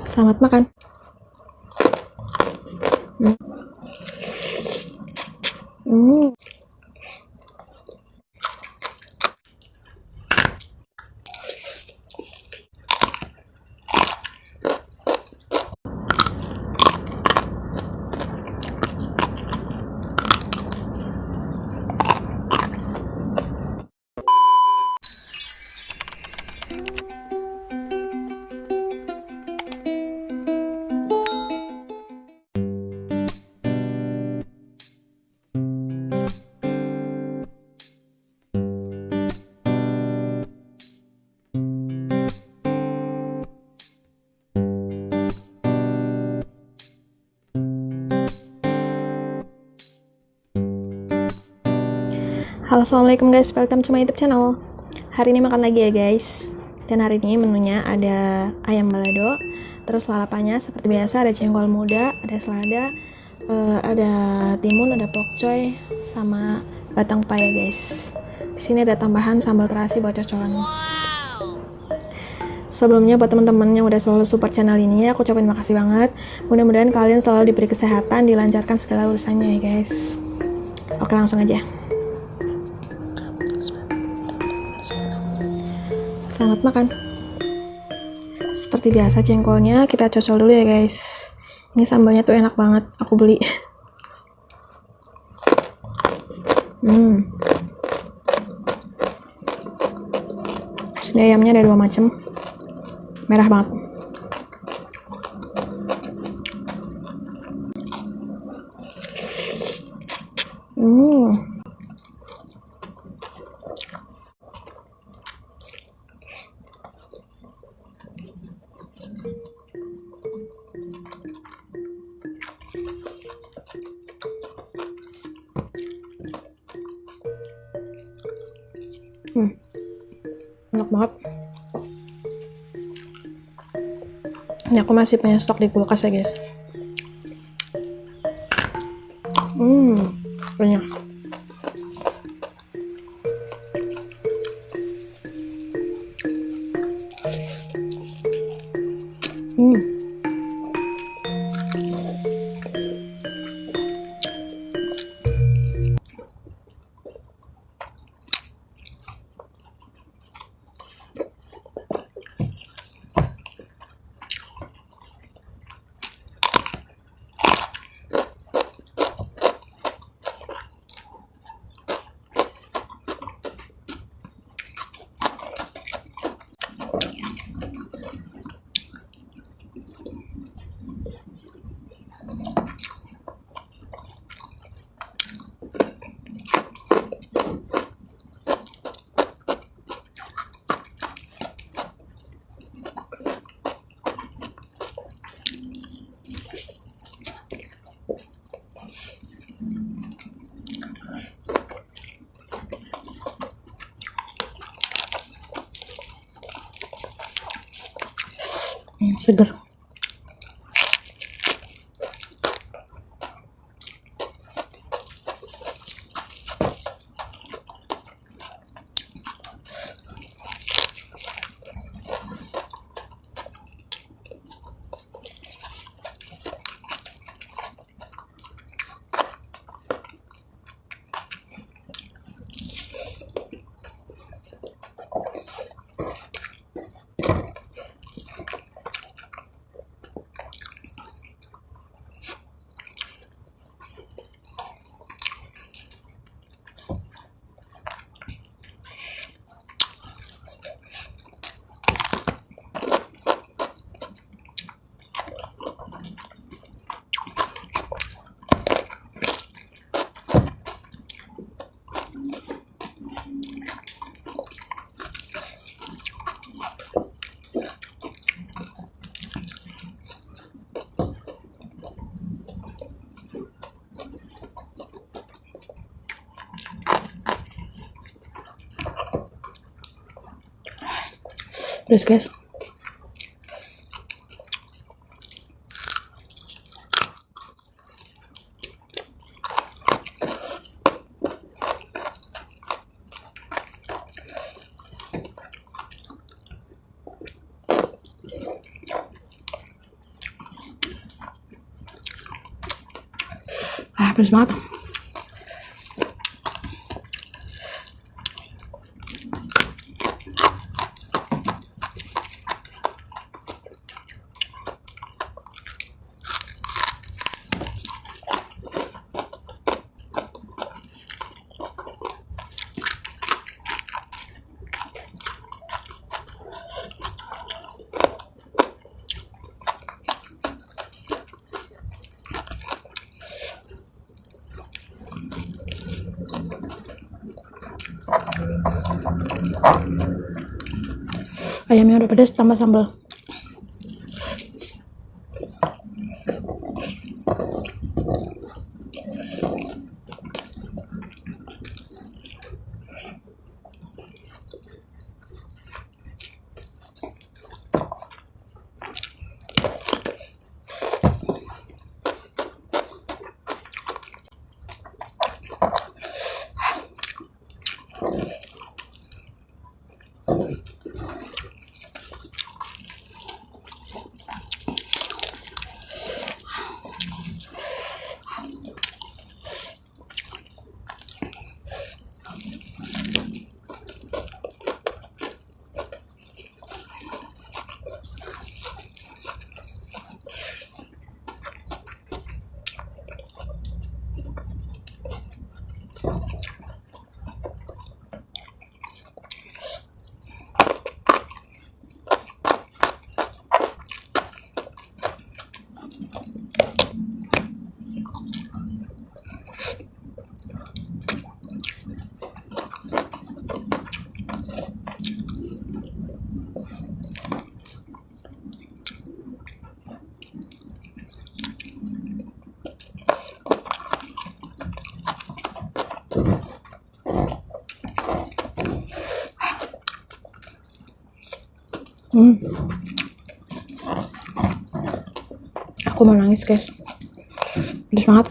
Selamat makan. Hmm. Halo, assalamualaikum guys, welcome to my YouTube channel. Hari ini makan lagi ya guys. Dan hari ini menunya ada ayam balado, terus lalapannya seperti biasa ada jengkol muda, ada selada, ada timun, ada pokcoy, sama batang pepaya guys. Di sini ada tambahan sambal terasi buat cocolan. Sebelumnya buat teman-teman yang udah selalu support channel ini, aku ucapin makasih banget. Mudah-mudahan kalian selalu diberi kesehatan, dilancarkan segala urusannya ya guys. Oke, langsung aja. Selamat makan. Seperti biasa jengkolnya kita cocol dulu ya guys. Ini sambalnya tuh enak banget, aku beli. Ini ayamnya ada 2 macam. Merah banget. Enak banget. Ini aku masih punya stok di kulkas ya guys. Banyak. Seger. Terus guys, Pedas banget. Ayamnya udah pedas, tambah sambal. Aku mau nangis guys, pedas banget.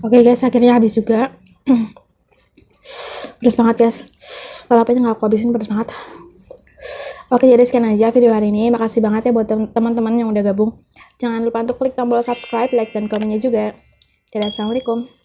Oke guys, akhirnya habis juga. Pedas banget guys, lalapannya nggak aku habisin, pedas banget. Oke, jadi sekian aja video hari ini. Makasih banget ya buat teman-teman yang udah gabung. Jangan lupa untuk klik tombol subscribe, like, dan komennya juga. Dadah, assalamualaikum.